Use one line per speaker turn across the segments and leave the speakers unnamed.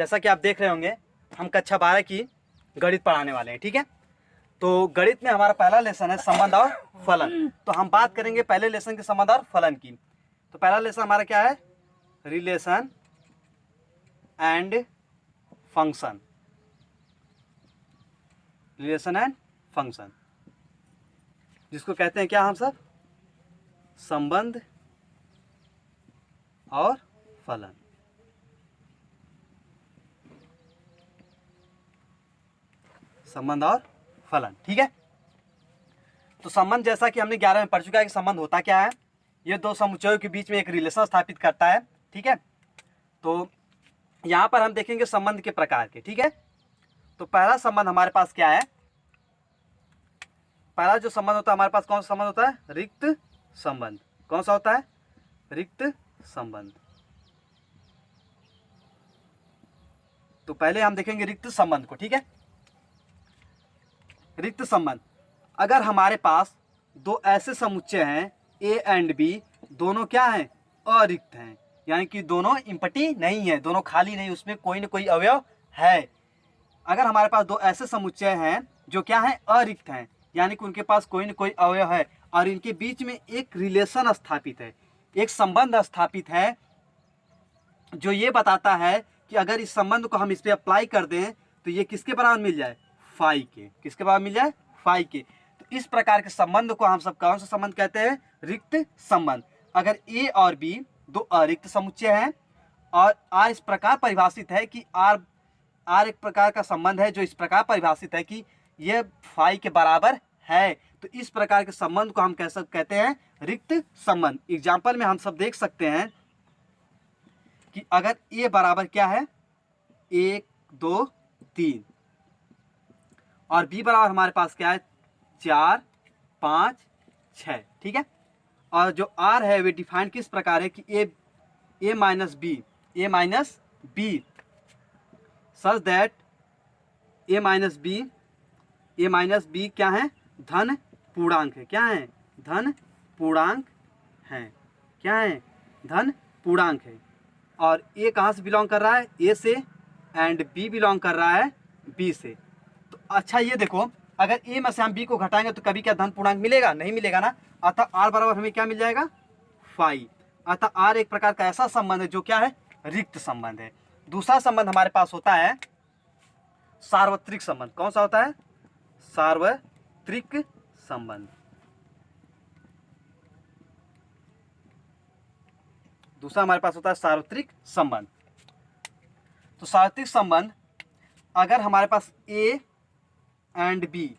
जैसा कि आप देख रहे होंगे हम कक्षा 12 की गणित पढ़ाने वाले हैं, ठीक है। तो गणित में हमारा पहला लेसन है संबंध और फलन। तो हम बात करेंगे पहले लेसन के संबंध और फलन की। तो पहला लेसन हमारा क्या है? Relation and function. Relation and function, जिसको कहते हैं क्या हम सब? संबंध और फलन। संबंध और फलन, ठीक है। तो संबंध जैसा कि हमने 11 में पढ़ चुका है कि संबंध होता क्या है। ये दो समुच्चयों के बीच में एक रिलेशन स्थापित करता है, ठीक है। तो यहां पर हम देखेंगे संबंध के प्रकार के, ठीक है। तो पहला संबंध हमारे पास क्या है? पहला जो संबंध होता है हमारे पास, कौन सा संबंध होता है? रिक्त संबंध। कौन सा होता है? रिक्त संबंध। तो पहले हम देखेंगे रिक्त संबंध को, ठीक है। रिक्त संबंध, अगर हमारे पास दो ऐसे समुच्चय हैं ए एंड बी, दोनों क्या हैं? अरिक्त हैं, यानी कि दोनों इम्पटी नहीं है, दोनों खाली नहीं, उसमें कोई न कोई अवयव है। अगर हमारे पास दो ऐसे समुच्चय हैं जो क्या हैं? अरिक्त हैं, यानी कि उनके पास कोई न कोई अवयव है और इनके बीच में एक रिलेशन स्थापित है, एक संबंध स्थापित है, जो ये बताता है कि अगर इस संबंध को हम इस पे अप्लाई कर दें तो ये किसके बराबर मिल जाए? फाई के। किसके बराबर मिल जाए? फाई के। तो इस प्रकार के संबंध को हम सब कौन सा संबंध कहते हैं? रिक्त संबंध। अगर ए और बी दो अरिक्त समुच्चय हैं और आर इस प्रकार परिभाषित है कि आर एक प्रकार का संबंध है जो इस प्रकार परिभाषित है कि यह फाई के बराबर है, तो इस प्रकार के संबंध को हम कहते हैं रिक्त संबंध। एग्जाम्पल में हम सब देख सकते हैं कि अगर ए बराबर क्या है? 1 2 3 और बी बराबर हमारे पास क्या है? 4 5 6, ठीक है। और जो आर है वे डिफाइंड किस प्रकार है कि A minus B such that A minus B क्या है? धन पूर्णांक है। क्या है? धन पूर्णांक है। क्या है? धन पूर्णांक है। और ए कहाँ से बिलोंग कर रहा है? ए से, एंड बी बिलोंग कर रहा है बी से। तो अच्छा ये देखो, अगर ए में से हम बी को घटाएंगे तो कभी क्या धन पूर्णांक मिलेगा? नहीं मिलेगा ना। अतः आर बराबर हमें क्या मिल जाएगा? फाई। अतः आर एक प्रकार का ऐसा संबंध है जो क्या है? रिक्त संबंध है। दूसरा संबंध हमारे पास होता है सार्वत्रिक संबंध। कौन सा होता है? सार्वत्रिक संबंध। दूसरा हमारे पास होता है सार्वत्रिक संबंध। तो सार्वत्रिक संबंध, अगर हमारे पास ए एंड बी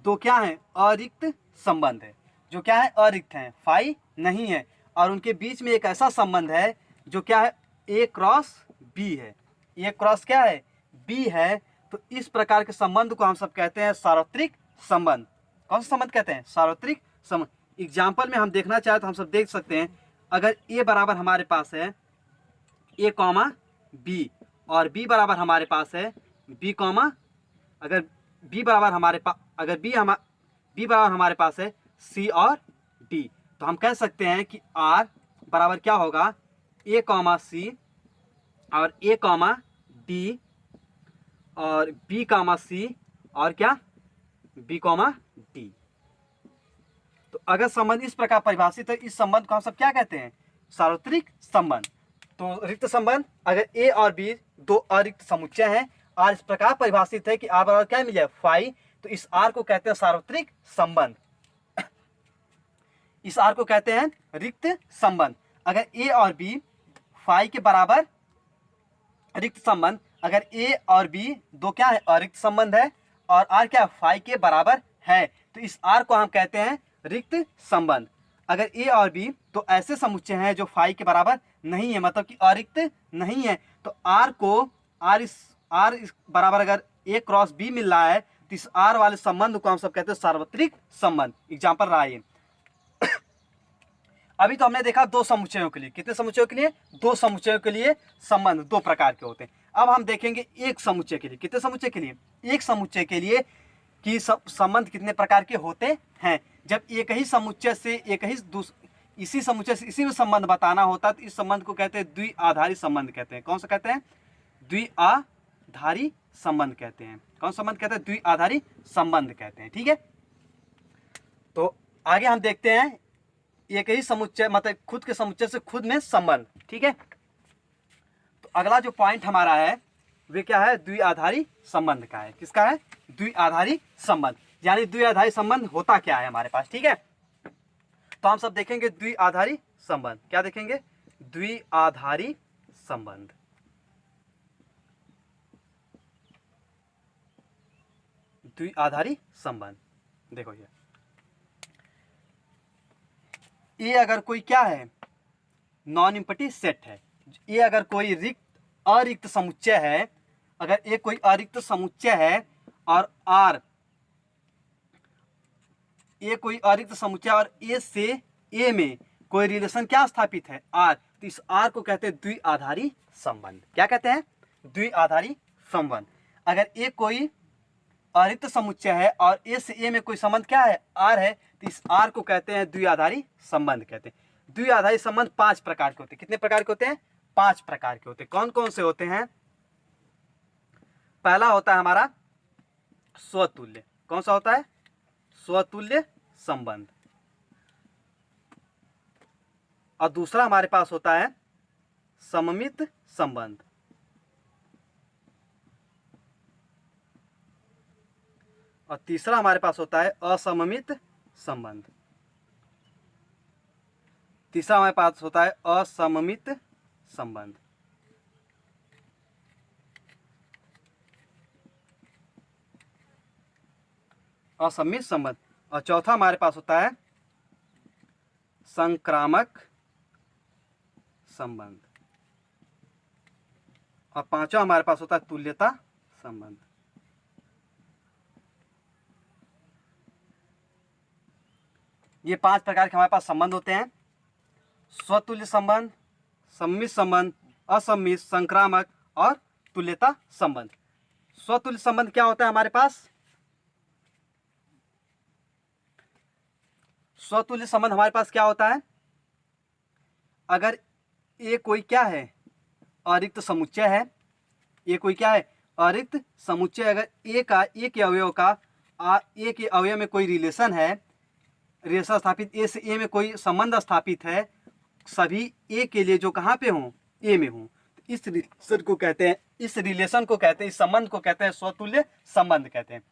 दो क्या है? अरिक्त संबंध है, जो क्या है? अरिक्त हैं, फाई नहीं है, और उनके बीच में एक ऐसा संबंध है जो क्या है? ए क्रॉस बी है। ए क्रॉस क्या है? बी है। तो इस प्रकार के संबंध को हम सब कहते हैं सार्वत्रिक संबंध। कौन सा संबंध कहते हैं? सार्वत्रिक संबंध। एग्जाम्पल में हम देखना चाहे तो हम सब देख सकते हैं, अगर ए बराबर हमारे पास है ए कॉमा बी और बी बराबर हमारे पास है बी कॉमा, अगर बी बराबर हमारे पास है सी और डी, तो हम कह सकते हैं कि आर बराबर क्या होगा? ए कॉमा सी और ए कॉमा डी और बी कॉमा सी और क्या? B comma D. तो अगर संबंध इस प्रकार परिभाषित है, इस संबंध को हम सब क्या कहते हैं? सार्वत्रिक संबंध। तो रिक्त संबंध, अगर ए और बी दो अरिक्त समुच्चय हैं, आर इस प्रकार परिभाषित है कि आर बराबर क्या मिल जाए? फाई, तो इस आर को कहते हैं सार्वत्रिक संबंध। इस आर को कहते हैं रिक्त संबंध। अगर ए और बी फाई के बराबर रिक्त संबंध, अगर ए और बी दो क्या है? अरिक्त संबंध है, और आर क्या? फाई के बराबर है, तो इस आर को हम कहते हैं रिक्त संबंध। अगर ए और बी तो ऐसे समुच्चय हैं जो फाई के बराबर नहीं है, मतलब कि अरिक्त नहीं है, तो आर इस बराबर अगर ए क्रॉस बी मिल रहा है, तो इस आर वाले संबंध को हम सब कहते हैं सार्वत्रिक संबंध। एग्जाम्पल रहा ये। अभी तो हमने देखा दो समुच्चयों के लिए। कितने समुच्चयों के लिए? दो समुच्चयों के लिए संबंध दो प्रकार के होते हैं। अब हम देखेंगे एक समुच्चय के लिए। कितने समुच्चय के लिए? एक समुच्चय के लिए कि संबंध कितने प्रकार के होते हैं। जब एक ही समुच्चय से इसी समुच्चय से इसी में संबंध बताना होता है तो इस संबंध को कहते हैं द्विआधारी संबंध कहते हैं। कौन सा कहते हैं? द्विआधारी संबंध कहते हैं। कौन संबंध कहते हैं? द्विआधारी संबंध कहते हैं। ठीक है, तो आगे हम देखते हैं एक ही समुच्चय, मतलब खुद के समुच्चय से खुद में संबंध। ठीक है, तो अगला जो पॉइंट हमारा है वे क्या है? द्विआधारी संबंध का है। किसका है? द्विआधारी संबंध। यानी द्विआधारी संबंध होता क्या है हमारे पास। ठीक है, तो हम सब देखेंगे द्विआधारी संबंध। क्या देखेंगे? द्विआधारी संबंध। द्विआधारी संबंध देखो ये अगर कोई क्या है? नॉन इम्पटी सेट है। ये अगर कोई अरिक्त समुच्चय है, अगर ये कोई अरिक्त समुच्चय है और आर, ये कोई अरिक्त समुच्चय और ए से ए में कोई रिलेशन क्या स्थापित है? आर। तो इस आर को कहते हैं द्विआधारी संबंध। क्या कहते हैं? द्विआधारी संबंध। अगर ए कोई अरिक्त समुच्चय है और ए से ए में कोई संबंध क्या है? आर है, तो इस आर को कहते हैं द्विआधारी संबंध कहते हैं। द्विआधारी संबंध 5 प्रकार के होते हैं। कितने प्रकार के होते हैं? 5 प्रकार के होते हैं। कौन कौन से होते हैं? पहला होता है हमारा स्वतुल्य। कौन सा होता है? स्वतुल्य संबंध। और दूसरा हमारे पास होता है सममित संबंध। और तीसरा हमारे पास होता है असममित संबंध। तीसरा हमारे पास होता है असममित संबंध। असममित संबंध। और चौथा हमारे पास होता है संक्रामक संबंध। और पांचवा हमारे पास होता है तुल्यता संबंध। ये 5 प्रकार के हमारे पास संबंध होते हैं। स्वतुल्य संबंध, सम्मित संबंध, असम्मित, संक्रामक और तुल्यता संबंध। स्वतुल्य संबंध क्या होता है हमारे पास? स्वतुल्य संबंध हमारे पास क्या होता है? अगर ये कोई क्या है? अरिक्त समुच्चय है। ये कोई क्या है? अरिक्त समुच्चय। अगर ए का, ए के अवयव का ए के अवयव में कोई रिलेशन है, रिलेशन स्थापित, ए से ए में कोई संबंध स्थापित है, सभी ए के लिए जो कहाँ पे हों? ए में हों, तो इस रिलेशन को कहते हैं, इस रिलेशन को कहते हैं, इस संबंध को कहते हैं स्वतुल्य संबंध कहते हैं।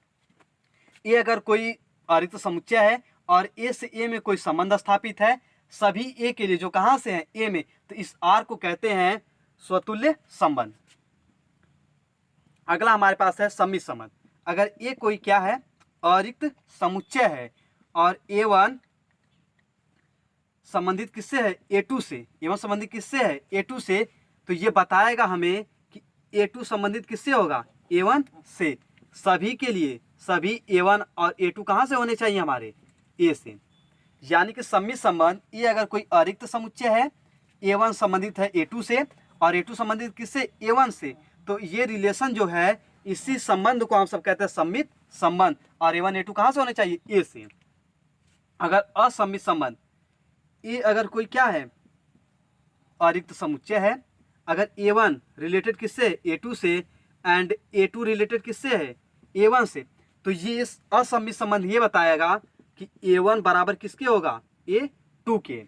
ये अगर कोई अरिक्त समुच्चय है और ए से ए में कोई संबंध स्थापित है, सभी ए के लिए जो कहाँ से हैं? ए में, तो इस आर को कहते हैं स्वतुल्य संबंध। अगला हमारे पास है सम्मित संबंध। अगर ए कोई क्या है? अरिक्त समुच्चय है और A1 संबंधित किससे है? A2 से। A1 संबंधित किससे है? A2 से। तो ये बताएगा हमें कि A2 संबंधित किससे होगा? A1 से। सभी के लिए, सभी A1 और A2 कहाँ से होने चाहिए? हमारे A से। यानी कि सम्मित संबंध, ये अगर कोई अरिक्त समुच्चय है, A1 संबंधित है A2 से और A2 संबंधित किससे? A1 से। तो ये रिलेशन जो है, इसी संबंध को हम सब कहते हैं सम्मित संबंध। और A1 A2 कहाँ से होने चाहिए? A से। अगर असम्मित संबंध, ये अगर कोई क्या है? अरिक्त समुच्चय है। अगर A1 रिलेटेड किससे? A2 से। एंड A2 रिलेटेड किससे है? A1 से। तो ये इस असम्मित संबंध ये बताएगा कि A1 बराबर किसके होगा? A2 के।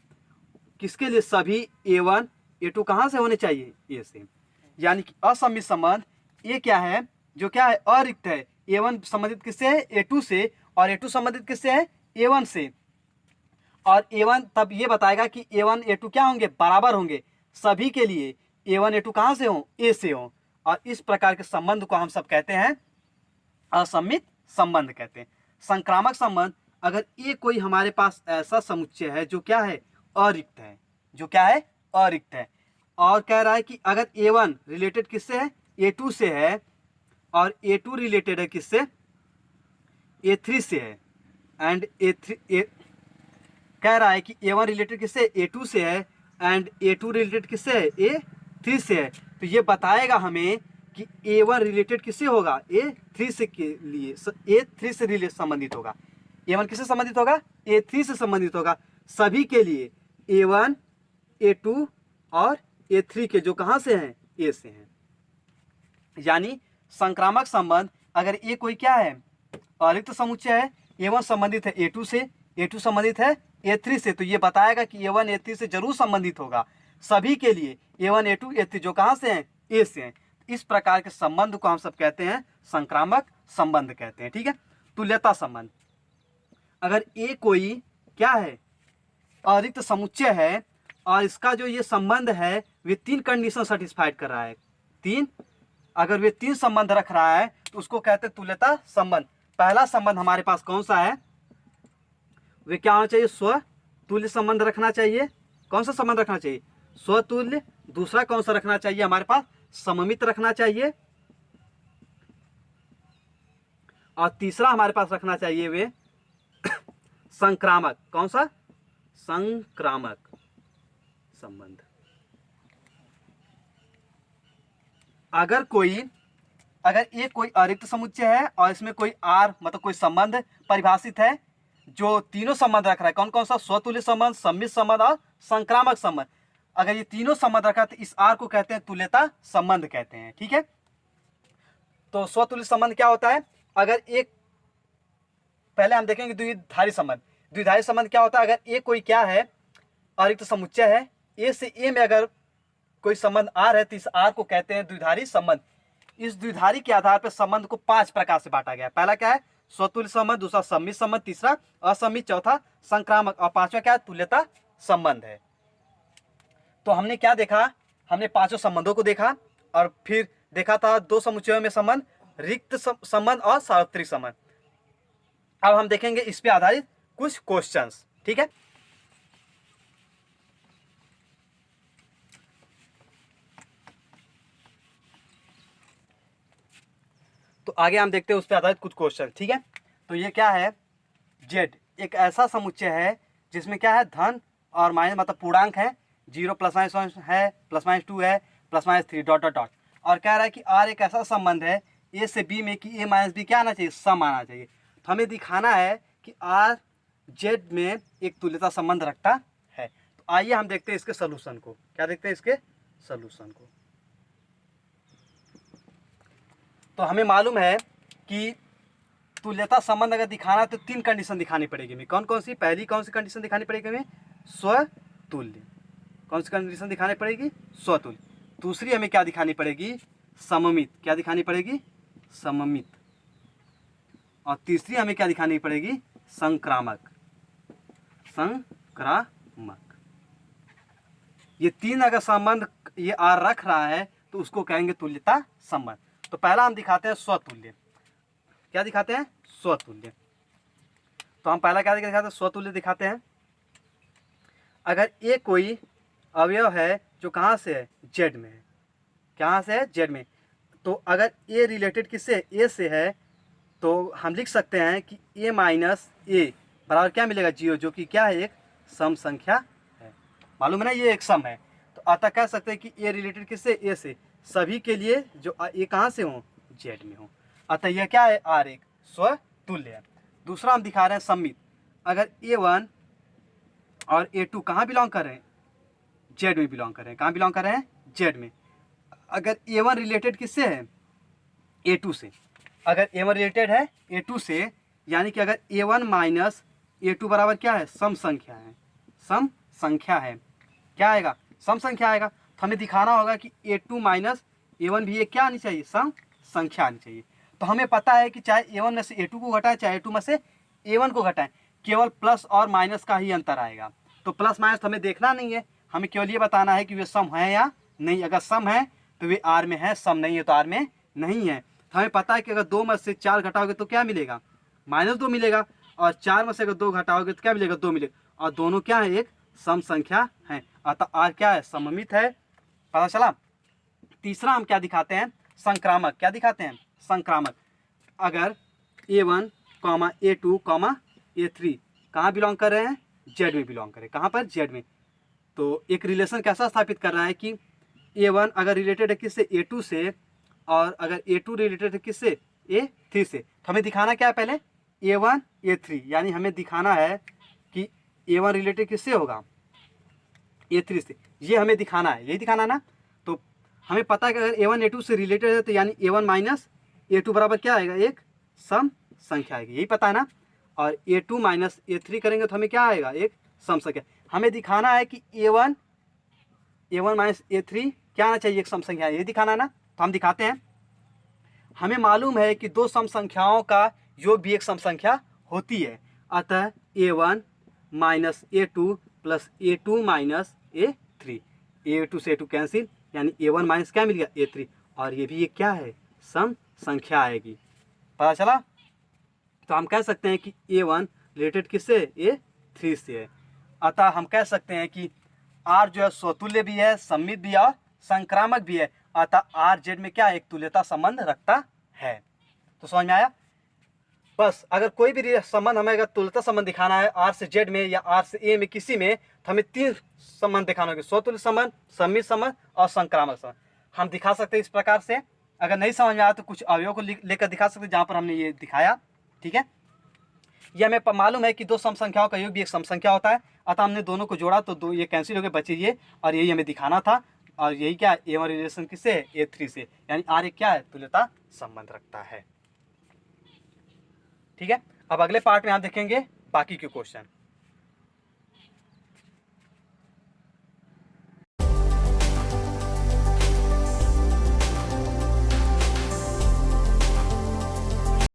किसके लिए? सभी A1 A2 कहाँ से होने चाहिए? A से। यानी कि असम्मित संबंध ये क्या है? जो क्या है? अरिक्त है। A1 संबंधित किससे है? A2 से। और A2 संबंधित किससे है? A1 से। और A1 तब ये बताएगा कि A1 A2 क्या होंगे? बराबर होंगे। सभी के लिए A1 A2 कहाँ से हों? A से हों। और इस प्रकार के संबंध को हम सब कहते हैं असम्मित संबंध कहते हैं। संक्रामक संबंध, अगर ये कोई हमारे पास ऐसा समुच्चय है जो क्या है? अरिक्त है। जो क्या है? अरिक्त है। और कह रहा है कि अगर A1 रिलेटेड किससे है? A2 से है। और A2 रिलेटेड है किससे? A3 से है। एंड कह रहा है कि A1 रिलेटेड किससे? A2 से है। एंड A2 रिलेटेड किससे है? A3 से है। तो ये बताएगा हमें कि A1 रिलेटेड किससे होगा? A3 से के लिए, A3 से संबंधित होगा। A1 किससे संबंधित होगा? A3 से संबंधित होगा। सभी के लिए A1 A2 और A3 के जो कहाँ से हैं? A से हैं। यानी संक्रामक संबंध, अगर ए कोई क्या है अरिक्त समुच्चय है, A1 संबंधित है A2 से, A2 संबंधित है A3 से, तो ये बताएगा कि A1 A3 से जरूर संबंधित होगा सभी के लिए, A1 A2 A3 जो कहाँ से हैं, A से हैं। इस प्रकार के संबंध को हम सब कहते हैं संक्रामक संबंध कहते हैं। ठीक है। तुल्यता संबंध, अगर ए कोई क्या है अरिक्त समुच्चय है और इसका जो ये संबंध है वे 3 कंडीशन सेटिस्फाइड कर रहा है, 3, अगर वे 3 संबंध रख रहा है तो उसको कहते हैं तुल्यता संबंध। पहला संबंध हमारे पास कौन सा है, वे क्या होना चाहिए, स्वतुल्य संबंध रखना चाहिए। कौन सा संबंध रखना चाहिए, स्वतुल्य। दूसरा कौन सा रखना चाहिए हमारे पास, सममित रखना चाहिए। और तीसरा हमारे पास रखना चाहिए वे संक्रामक। कौन सा, संक्रामक संबंध। अगर ये कोई अरिक्त समुच्चय है और इसमें कोई आर मतलब कोई संबंध परिभाषित है जो तीनों संबंध रख रहा है, कौन कौन सा, स्वतुल्य संबंध, सम्मित संबंध और संक्रामक संबंध, अगर ये तीनों संबंध रखा है तो इस आर को कहते हैं तुल्यता संबंध कहते हैं। ठीक है। तो स्वतुल्य संबंध क्या होता है, अगर एक, पहले हम देखेंगे द्विधारी संबंध। द्विधारी संबंध क्या होता है, अगर ए कोई क्या है अरिक्त समुच्चय है, ए से ए में अगर कोई संबंध आर है तो इस आर को कहते हैं द्विधारी संबंध। इस द्विधारी के आधार पर संबंध को 5 प्रकार से बांटा गया है। पहला क्या है, स्वतुल्य संबंध, दूसरा सम्मित संबंध, तीसरा असम्मित, चौथा संक्रामक और पांचवा क्या है, तुल्यता संबंध है। तो हमने क्या देखा, हमने 5 संबंधों को देखा और फिर देखा था 2 समुच्चयों में संबंध, रिक्त संबंध और सार्वत्रिक संबंध। अब हम देखेंगे इस पे आधारित कुछ क्वेश्चंस। ठीक है। तो आगे हम देखते हैं उस पे आधारित कुछ क्वेश्चन। ठीक है। तो ये क्या है, जेड एक ऐसा समुच्चय है जिसमें क्या है, धन और माइनस मतलब पूर्णांक है, 0 ±1 है, ±2 है, +3 डॉट डॉट डॉट। और कह रहा है कि आर एक ऐसा संबंध है ए से बी में कि ए माइनस बी क्या आना चाहिए, सम आना चाहिए। तो हमें दिखाना है कि आर जेड में एक तुल्यता संबंध रखता है। तो आइए हम देखते हैं इसके सोल्यूशन को। क्या देखते हैं, इसके सोल्यूशन को। तो हमें मालूम है कि तुल्यता संबंध अगर दिखाना है तो 3 कंडीशन दिखानी पड़ेगी हमें। कौन कौन सी, पहली कौन सी कंडीशन दिखानी पड़ेगी हमें, स्वतुल्य। कौन सी कंडीशन दिखानी पड़ेगी, स्वतुल्य। दूसरी हमें क्या दिखानी पड़ेगी, सममित। क्या दिखानी पड़ेगी, सममित। और तीसरी हमें क्या दिखानी पड़ेगी, संक्रामक। संक्रामक। ये 3 अगर संबंध ये आर रख रहा है तो उसको कहेंगे तुल्यता संबंध। तो पहला हम दिखाते हैं स्वतुल्य। क्या दिखाते हैं, स्वतुल्य। तो हम पहला क्या दिखाते हैं, स्वतुल्य दिखाते हैं। अगर ए कोई अवयव है जो कहाँ से है, जेड में है। कहाँ से है, जेड में। तो अगर ए रिलेटेड किससे, ए से है, तो हम लिख सकते हैं कि ए माइनस ए बराबर क्या मिलेगा, 0, जो कि क्या है, एक सम संख्या है। मालूम है ना, ये एक सम है। तो अतः कह सकते हैं कि ए रिलेटेड किससे, ए से, सभी के लिए जो ए कहाँ से हो, जेड में हो। अतः यह क्या है, आर एक स्वतुल्य है। दूसरा हम दिखा रहे हैं सम्मित। अगर A1 और A2 कहाँ बिलोंग कर रहे हैं, जेड में बिलोंग कर रहे हैं। कहाँ बिलोंग कर रहे हैं, जेड में। अगर A1 रिलेटेड किससे है, A2 से। अगर A1 रिलेटेड है A2 से, यानी कि अगर A1 माइनस A2 बराबर क्या है, सम संख्या है। सम संख्या है, क्या आएगा, सम संख्या आएगा। तो हमें दिखाना होगा कि A2 माइनस A1 भी ये क्या आनी चाहिए, सम संख्या आनी चाहिए। तो हमें पता है कि चाहे A1 में से A2 को घटाएं, चाहे A2 में से A1 को घटाएं, केवल प्लस और माइनस का ही अंतर आएगा। तो प्लस माइनस तो हमें देखना नहीं है, हमें केवल ये बताना है कि वे सम है या नहीं। अगर सम है तो वे आर में है, सम नहीं है तो आर में नहीं है। तो हमें पता है कि अगर 2 में से 4 घटाओगे तो क्या मिलेगा, -2 मिलेगा। और 4 में से अगर 2 घटाओगे तो क्या मिलेगा, 2 मिलेगा। और दोनों क्या है, एक सम संख्या है। अतः आर क्या है, सममित है। पता चला। तीसरा हम क्या दिखाते हैं, संक्रामक। क्या दिखाते हैं, संक्रामक। अगर A1, A2, A3 कहाँ बिलोंग कर रहे हैं, जेड में बिलोंग करें। कहाँ पर, जेड में। तो एक रिलेशन कैसा स्थापित कर रहा है कि A1 अगर रिलेटेड है किससे, A2 से, और अगर A2 रिलेटेड है किससे, A3 से। तो हमें दिखाना क्या है, पहले A1 A3, यानी हमें दिखाना है कि A1 रिलेटेड किससे होगा, A3 से। ये हमें दिखाना है, यही दिखाना ना। तो हमें पता है कि अगर A1 A2 से रिलेटेड है तो यानी A1 माइनस A2 बराबर क्या आएगा, एक सम संख्या आएगी, यही पता है ना। और A2 माइनस A3 करेंगे तो हमें क्या आएगा, एक सम संख्या। हमें दिखाना है कि A1 माइनस A3 क्या आना चाहिए, एक सम संख्या, ये दिखाना है ना। तो हम दिखाते हैं। हमें मालूम है कि दो सम संख्याओं का योग भी एक सम संख्या होती है, अतः A1 minus A2 plus A2 minus A3, A2 से A2 कैंसिल, यानी A1 माइनस क्या मिल गया, A3, और ये भी एक क्या है, सम संख्या आएगी। पता चला। तो हम कह सकते हैं कि A1 रिलेटेड किससे, A3 से है। अतः हम कह सकते हैं कि R जो है स्वतुल्य भी है, सममित भी है और संक्रामक भी है, अतः R Z में क्या एक तुल्यता संबंध रखता है। तो समझ में आया। बस अगर कोई भी संबंध हमें अगर तुल्यता संबंध दिखाना है R से Z में या R से A में किसी में, तो हमें 3 संबंध दिखाना होगा, स्वतुल्य संबंध, सममित संबंध और संक्रामक संबंध। हम दिखा सकते हैं इस प्रकार से। अगर नहीं समझ में आया तो कुछ अवयव को लेकर दिखा सकते हैं जहां पर हमने ये दिखाया। ठीक है, ये हमें मालूम है कि दो सम संख्याओं का योग भी एक सम संख्या होता है, अतः हमने दोनों को जोड़ा तो दो ये कैंसिल हो गए, बचे ये, और यही हमें दिखाना था। और यही क्या, A1 रिलेशन किससे है, A3 से, यानी R एक क्या है, तुल्यता संबंध रखता है। ठीक है, अब अगले पार्ट में हम देखेंगे बाकी के क्वेश्चन।